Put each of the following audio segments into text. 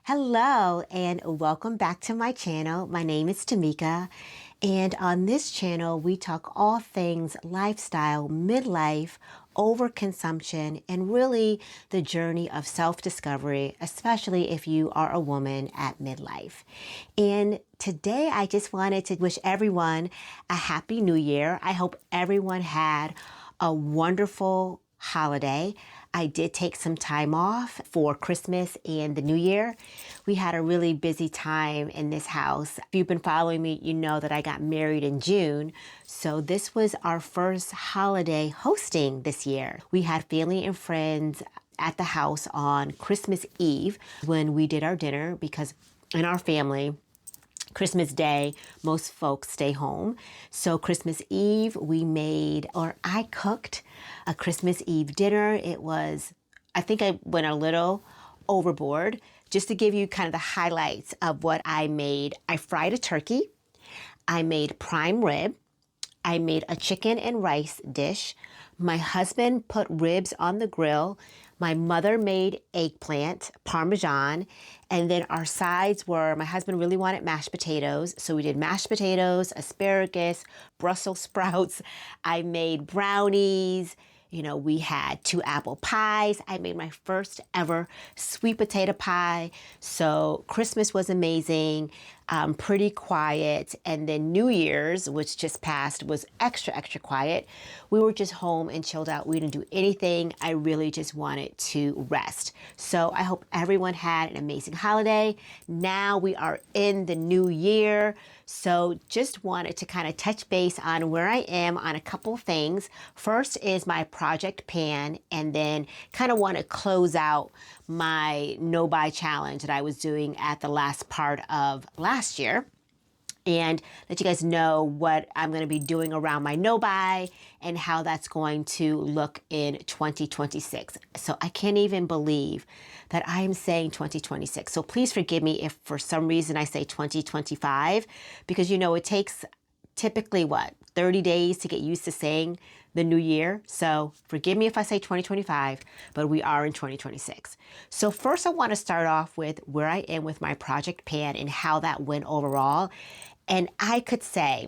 Hello and welcome back to my channel. My name is Tamika, and on this channel we talk all things lifestyle, midlife, overconsumption, and really the journey of self-discovery, especially if you are a woman at midlife. And today I just wanted to wish everyone a happy new year. I hope everyone had a wonderful holiday. I did take some time off for Christmas and the New Year. We had a really busy time in this house. If you've been following me, you know that I got married in June. So this was our first holiday hosting this year. We had family and friends at the house on Christmas Eve when we did our dinner, because in our family, Christmas Day, most folks stay home. So Christmas Eve, I cooked a Christmas Eve dinner. I think I went a little overboard. Just to give you kind of the highlights of what I made, I fried a turkey. I made prime rib. I made a chicken and rice dish. My husband put ribs on the grill. My mother made eggplant, Parmesan, and then our sides were, my husband really wanted mashed potatoes, so we did mashed potatoes, asparagus, Brussels sprouts. I made brownies. We had 2 apple pies. I made my first ever sweet potato pie. So Christmas was amazing, pretty quiet. And then New Year's, which just passed, was extra, extra quiet. We were just home and chilled out. We didn't do anything. I really just wanted to rest. So I hope everyone had an amazing holiday. Now we are in the new year. So just wanted to kind of touch base on where I am on a couple of things. First is my project pan, and then kind of want to close out my no-buy challenge that I was doing at the last part of last year, and let you guys know what I'm going to be doing around my no-buy and how that's going to look in 2026. So I can't even believe that I am saying 2026. So please forgive me if for some reason I say 2025, because it takes typically 30 days to get used to saying the new year. So forgive me if I say 2025, but we are in 2026. So first I want to start off with where I am with my project pan and how that went overall. And I could say,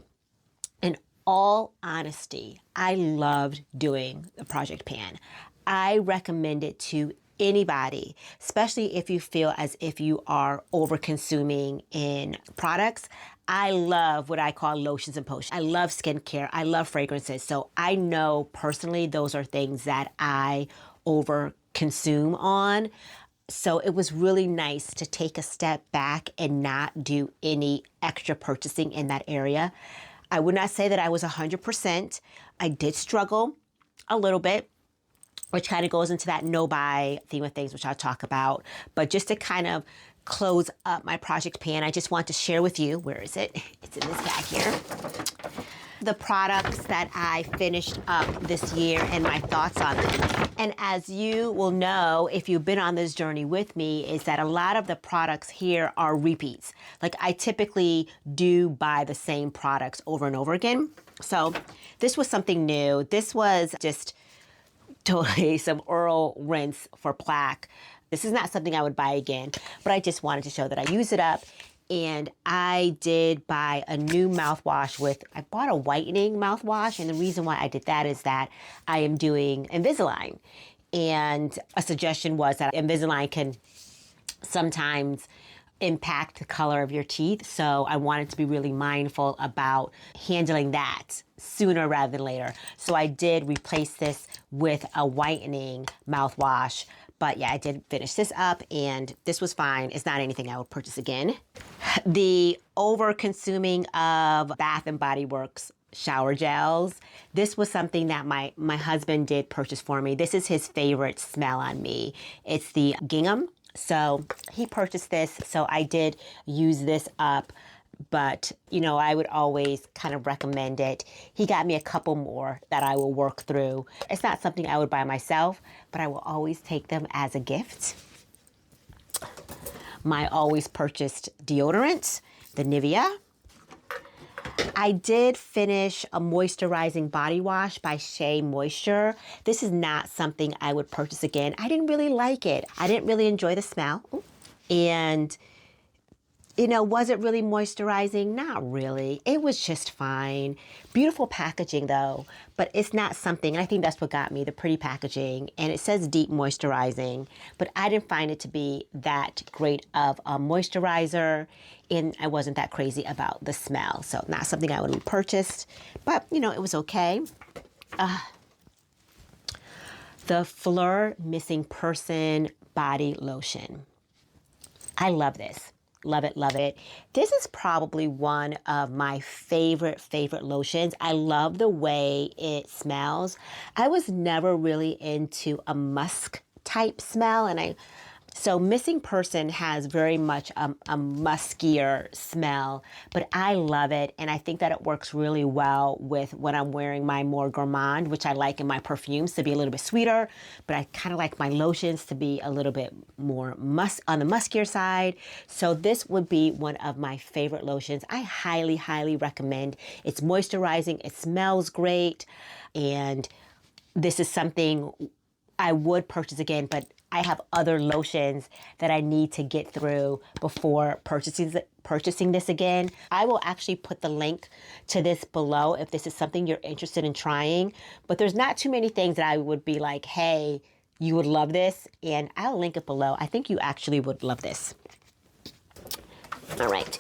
in all honesty, I loved doing the project pan. I recommend it to anybody, especially if you feel as if you are over consuming in products. I love what I call lotions and potions. I love skincare. I love fragrances. So I know personally those are things that I over consume on. So it was really nice to take a step back and not do any extra purchasing in that area. I would not say that I was 100%. I did struggle a little bit, which kind of goes into that no-buy theme of things, which I'll talk about. But just to kind of close up my project pan, I just want to share with you, where is it? It's in this bag here. The products that I finished up this year and my thoughts on them. And as you will know, if you've been on this journey with me, is that a lot of the products here are repeats. Like I typically do buy the same products over and over again. So this was something new. This was just totally some oral rinse for plaque. This is not something I would buy again, but I just wanted to show that I use it up. And I did buy a new mouthwash I bought a whitening mouthwash. And the reason why I did that is that I am doing Invisalign. And a suggestion was that Invisalign can sometimes impact the color of your teeth. So I wanted to be really mindful about handling that sooner rather than later. So I did replace this with a whitening mouthwash. But yeah, I did finish this up and this was fine. It's not anything I would purchase again. The over-consuming of Bath and Body Works shower gels. This was something that my husband did purchase for me. This is his favorite smell on me. It's the gingham. So he purchased this. So I did use this up. But, I would always kind of recommend it. He got me a couple more that I will work through. It's not something I would buy myself, but I will always take them as a gift. My always purchased deodorant, the Nivea. I did finish a moisturizing body wash by Shea Moisture. This is not something I would purchase again. I didn't really like it. I didn't really enjoy the smell. Ooh. And you know, was it really moisturizing? Not really. It was just fine. Beautiful packaging though, but it's not something, and I think that's what got me, the pretty packaging. And it says deep moisturizing, but I didn't find it to be that great of a moisturizer, and I wasn't that crazy about the smell. So not something I would have purchased, but you know, it was okay. The Fleur Missing Person Body Lotion. I love this. Love it, love it. This is probably one of my favorite lotions. I love the way it smells. I was never really into a musk type smell, and so Missing Person has very much a muskier smell, but I love it, and I think that it works really well with when I'm wearing my more gourmand, which I like in my perfumes to be a little bit sweeter, but I kind of like my lotions to be a little bit more on the muskier side. So this would be one of my favorite lotions. I highly, highly recommend. It's moisturizing, it smells great, and this is something I would purchase again, but I have other lotions that I need to get through before purchasing this again. I will actually put the link to this below if this is something you're interested in trying. But there's not too many things that I would be like, hey, you would love this. And I'll link it below. I think you actually would love this. All right.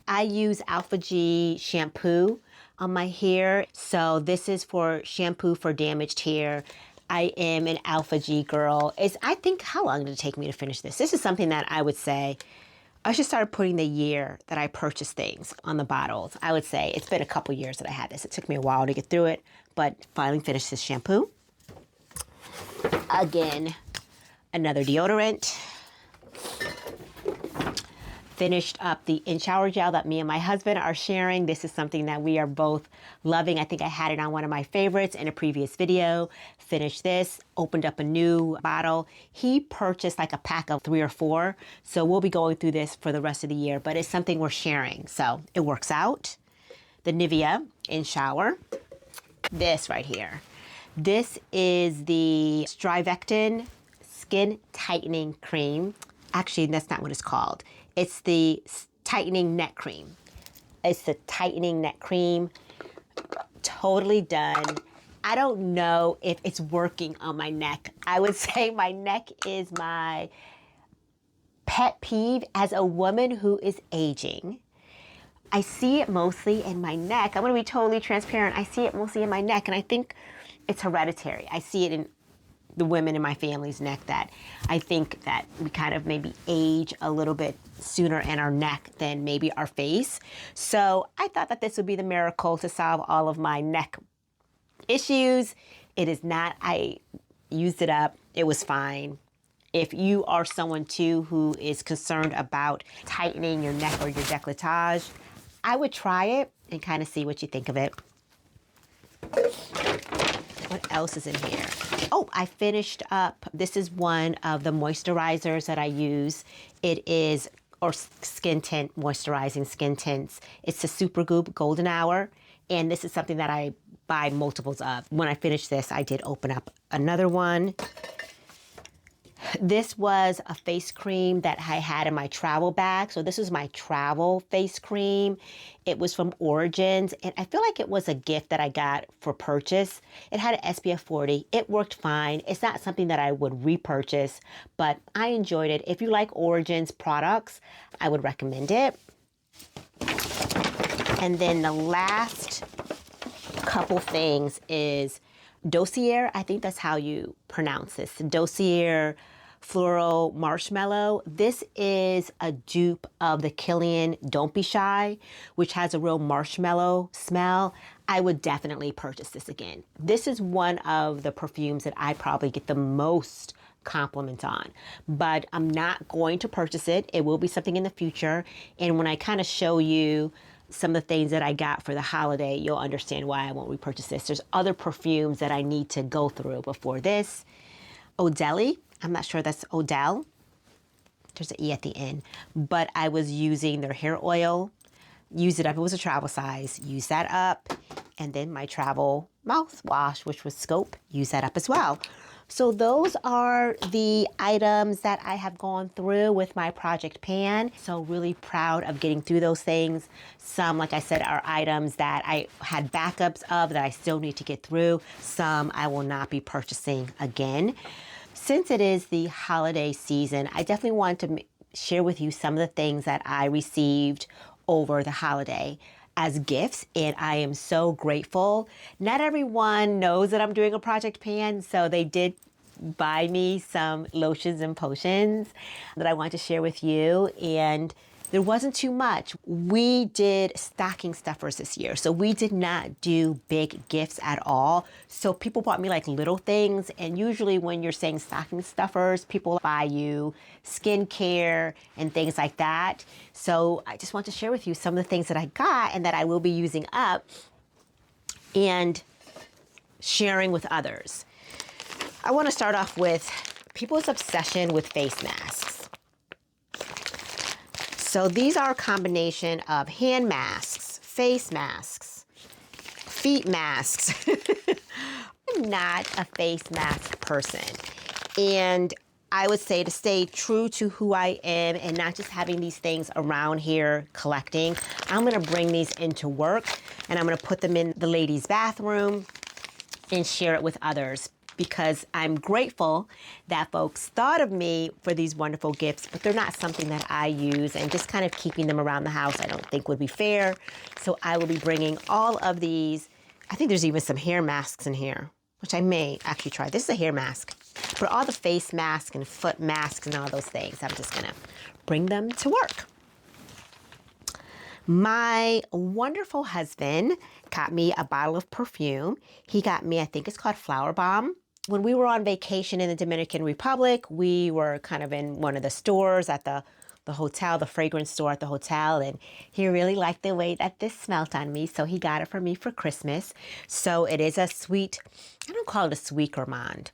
I use Alpha G shampoo on my hair. So this is for shampoo for damaged hair. I am an Alpha G girl. I think, how long did it take me to finish this? This is something that I would say I should start putting the year that I purchased things on the bottles. I would say it's been a couple years that I had this. It took me a while to get through it, but finally finished this shampoo. Again, another deodorant. Finished up the in-shower gel that me and my husband are sharing. This is something that we are both loving. I think I had it on one of my favorites in a previous video. Finished this, opened up a new bottle. He purchased like a pack of 3 or 4. So we'll be going through this for the rest of the year, but it's something we're sharing. So it works out. The Nivea in-shower. This right here. This is the Strivectin Skin Tightening Cream. Actually, that's not what it's called. It's the tightening neck cream. It's the tightening neck cream. Totally done. I don't know if it's working on my neck. I would say my neck is my pet peeve as a woman who is aging. I see it mostly in my neck. I'm going to be totally transparent. I see it mostly in my neck, and I think it's hereditary. I see it in the women in my family's neck that I think that we kind of maybe age a little bit sooner in our neck than maybe our face. So I thought that this would be the miracle to solve all of my neck issues. It is not. I used it up. It was fine. If you are someone too who is concerned about tightening your neck or your décolletage, I would try it and kind of see what you think of it. What else is in here? Oh, I finished up. This is one of the moisturizers that I use. It is, or skin tint, moisturizing skin tints. It's the Supergoop Golden Hour. And this is something that I buy multiples of. When I finished this, I did open up another one. This was a face cream that I had in my travel bag. So this is my travel face cream. It was from Origins, and I feel like it was a gift that I got for purchase. It had an SPF 40. It worked fine. It's not something that I would repurchase, but I enjoyed it. If you like Origins products, I would recommend it. And then the last couple things is Dossier. I think that's how you pronounce this. Dossier Floral Marshmallow. This is a dupe of the Kilian Don't Be Shy, which has a real marshmallow smell. I would definitely purchase this again. This is one of the perfumes that I probably get the most compliments on, but I'm not going to purchase it. It will be something in the future. And when I kind of show you some of the things that I got for the holiday, you'll understand why I won't repurchase this. There's other perfumes that I need to go through before this. Odeli. I'm not sure that's Odell. There's an E at the end. But I was using their hair oil. Use it up. It was a travel size. Use that up. And then my travel mouthwash, which was Scope, use that up as well. So those are the items that I have gone through with my project pan. So really proud of getting through those things. Some, like I said, are items that I had backups of that I still need to get through. Some I will not be purchasing again. Since it is the holiday season, I definitely want to share with you some of the things that I received over the holiday as gifts, and I am so grateful. Not everyone knows that I'm doing a project pan, so they did buy me some lotions and potions that I want to share with you, and there wasn't too much. We did stocking stuffers this year, so we did not do big gifts at all. So people bought me like little things, and usually when you're saying stocking stuffers, people buy you skincare and things like that. So I just want to share with you some of the things that I got and that I will be using up and sharing with others. I want to start off with people's obsession with face masks. So these are a combination of hand masks, face masks, feet masks. I'm not a face mask person. And I would say to stay true to who I am and not just having these things around here collecting, I'm going to bring these into work and I'm going to put them in the ladies' bathroom and share it with others, because I'm grateful that folks thought of me for these wonderful gifts, but they're not something that I use, and just kind of keeping them around the house I don't think would be fair. So I will be bringing all of these. I think there's even some hair masks in here, which I may actually try. This is a hair mask. For all the face masks and foot masks and all those things, I'm just gonna bring them to work. My wonderful husband got me a bottle of perfume. He got me, I think it's called Flower Bomb. When we were on vacation in the Dominican Republic, we were kind of in one of the stores at the hotel, the fragrance store at the hotel, and he really liked the way that this smelled on me, so he got it for me for Christmas. So it is a sweet, I don't call it a sweet gourmand.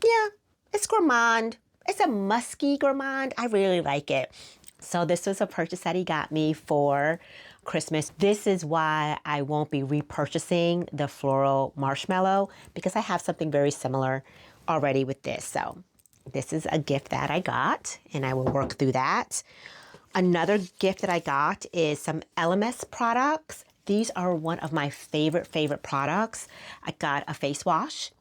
Yeah, it's gourmand. It's a musky gourmand. I really like it. So this was a purchase that he got me for Christmas. This is why I won't be repurchasing the floral marshmallow, because I have something very similar already with this. So this is a gift that I got, and I will work through that. Another gift that I got is some LMS products. These are one of my favorite products. I got a face wash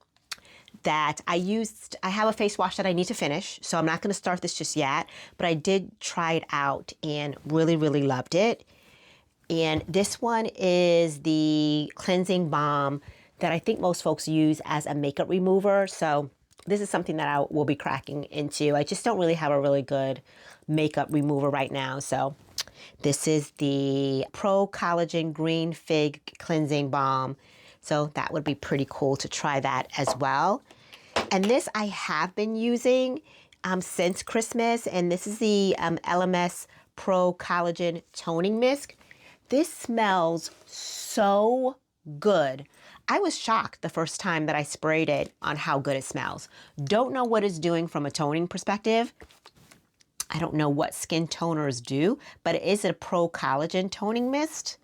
that I used. I have a face wash that I need to finish, so I'm not going to start this just yet, but I did try it out and really loved it. And this one is the cleansing balm that I think most folks use as a makeup remover. So this is something that I will be cracking into. I just don't really have a really good makeup remover right now. So this is the Pro Collagen Green Fig Cleansing Balm. So that would be pretty cool to try that as well. And this I have been using since Christmas, and this is the LMS Pro Collagen Toning Mist. This smells so good. I was shocked the first time that I sprayed it on how good it smells. Don't know what it's doing from a toning perspective. I don't know what skin toners do, but it is a Pro Collagen Toning Mist,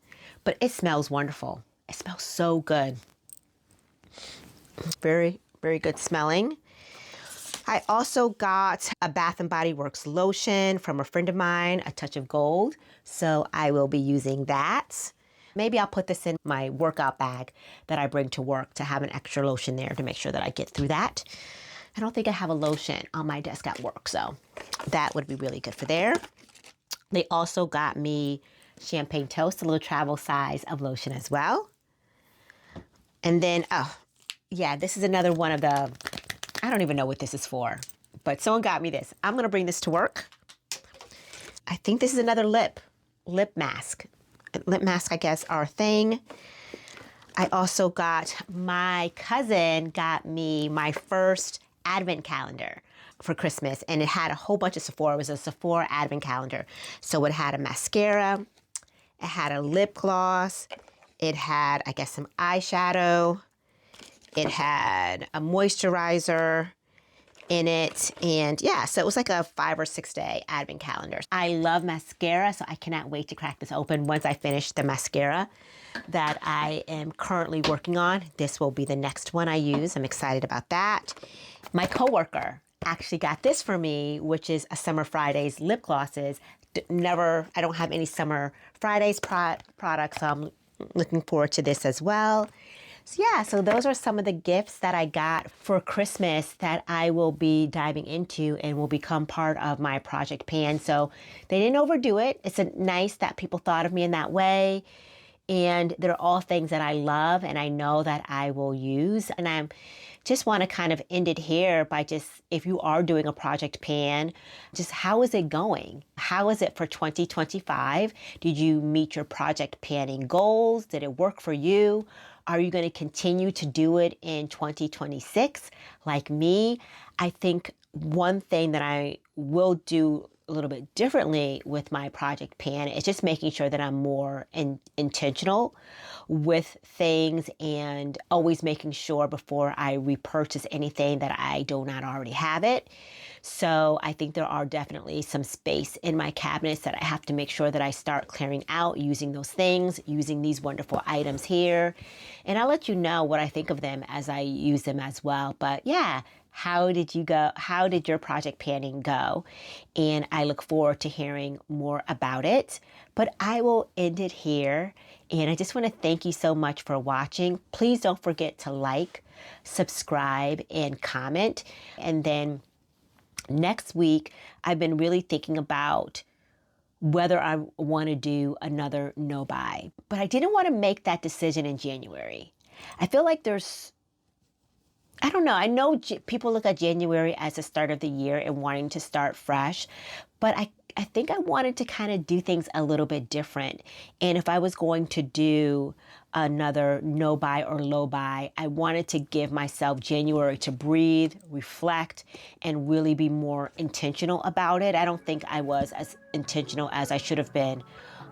but it smells wonderful. It smells so good. Very good smelling. I also got a Bath & Body Works lotion from a friend of mine, A Touch of Gold. So I will be using that. Maybe I'll put this in my workout bag that I bring to work to have an extra lotion there to make sure that I get through that. I don't think I have a lotion on my desk at work, so that would be really good for there. They also got me Champagne Toast, a little travel size of lotion as well. And then, oh, yeah, this is another one of the, I don't even know what this is for, but someone got me this. I'm going to bring this to work. I think this is another lip mask. Lip masks, I guess, are a thing. I also got, my cousin got me my first advent calendar for Christmas, and it had a whole bunch of Sephora. It was a Sephora advent calendar. So it had a mascara, it had a lip gloss, it had, I guess, some eyeshadow, it had a moisturizer, in it. And yeah, so it was like a 5 or 6 day advent calendar. I love mascara, so I cannot wait to crack this open once I finish the mascara that I am currently working on. This will be the next one I use. I'm excited about that. My coworker actually got this for me, which is a Summer Fridays lip glosses. I don't have any Summer Fridays products, so I'm looking forward to this as well. So yeah, so those are some of the gifts that I got for Christmas that I will be diving into and will become part of my project pan. So they didn't overdo it. It's nice that people thought of me in that way. And they're all things that I love and I know that I will use. And I just want to kind of end it here by just, if you are doing a project pan, just how is it going? How is it for 2025? Did you meet your project panning goals? Did it work for you? Are you going to continue to do it in 2026? Like me, I think one thing that I will do a little bit differently with my project pan is just making sure that I'm more intentional with things and always making sure before I repurchase anything that I do not already have it. So I think there are definitely some space in my cabinets that I have to make sure that I start clearing out using those things, using these wonderful items here. And I'll let you know what I think of them as I use them as well. But yeah, how did you go? How did your project panning go? And I look forward to hearing more about it. But I will end it here. And I just want to thank you so much for watching. Please don't forget to like, subscribe, and comment. And then next week, I've been really thinking about whether I want to do another no buy. But I didn't want to make that decision in January. I feel like I don't know. I know people look at January as the start of the year and wanting to start fresh, but I think I wanted to kind of do things a little bit different. And if I was going to do another no buy or low buy, I wanted to give myself January to breathe, reflect, and really be more intentional about it. I don't think I was as intentional as I should have been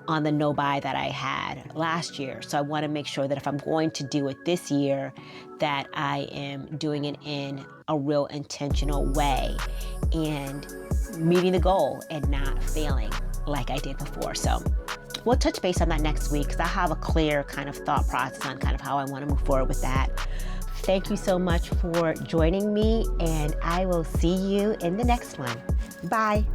on the no buy that I had last year. So I want to make sure that if I'm going to do it this year, that I am doing it in a real intentional way and meeting the goal and not failing like I did before. So we'll touch base on that next week because I have a clear kind of thought process on kind of how I want to move forward with that. Thank you so much for joining me, and I will see you in the next one. Bye.